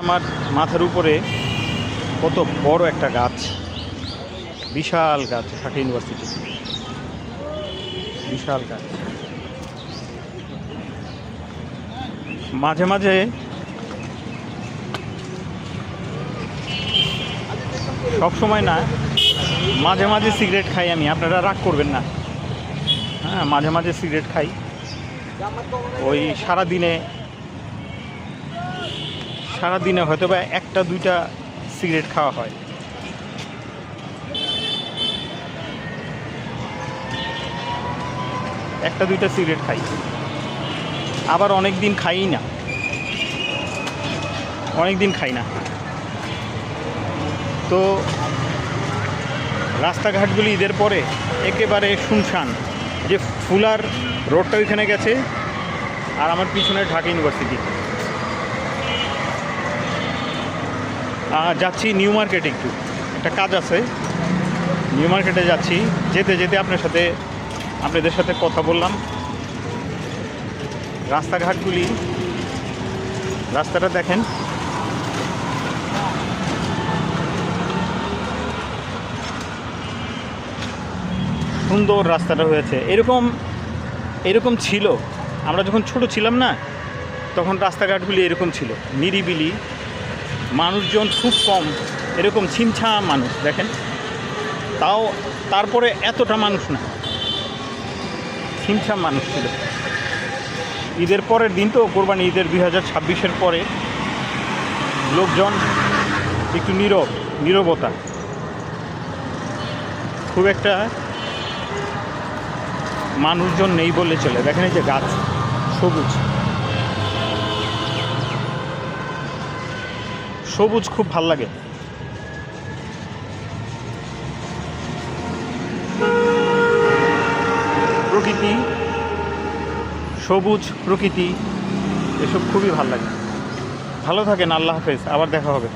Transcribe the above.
আমার মাথার উপরে কত বড় একটা গাছ, বিশাল গাছ, ঢাকা ইউনিভার্সিটি বিশাল গাছ। মাঝে মাঝে সব সময় না, মাঝে মাঝে সিগারেট খাই আমি, আপনারা রাগ করবেন না। হ্যাঁ, মাঝে মাঝে সিগারেট খাই। ওই সারাদিনে হয়তো বা একটা দুইটা সিগারেট খাওয়া হয়। একটা দুইটা সিগারেট খাই, আবার অনেক দিন খাই না, তো রাস্তাঘাটগুলি ঈদের পরে একেবারে শুনশান। যে ফুলার রোডটা ওইখানে গেছে, আর আমার পিছনে ঢাকা ইউনিভার্সিটি। যাচ্ছি নিউ মার্কেটে, একটু একটা কাজ আছে, নিউ মার্কেটে যাচ্ছি। যেতে যেতে আপনাদের সাথে কথা বললাম। রাস্তাঘাটগুলি, রাস্তাটা দেখেন, সুন্দর রাস্তাটা হয়েছে। এরকম ছিল আমরা যখন ছোট ছিলাম না, তখন রাস্তাঘাটগুলি এরকম ছিল, নিরিবিলি, মানুষজন খুব কম, এরকম ছিমছাম মানুষ দেখেন। তারপরে এতটা মানুষ না, ছিমছাম মানুষ ছিল। ঈদের পরের দিন তো, কোরবানি ঈদের 2026-এর পরে লোকজন একটু নীরবতা, খুব একটা মানুষজন নেই বললে চলে। দেখেন এই যে গাছ, সবুজ খুব ভাল লাগে। প্রকৃতি, সবুজ প্রকৃতি, এসব খুবই ভাল লাগে। ভালো থাকেন, আল্লাহ হাফেজ, আবার দেখা হবে।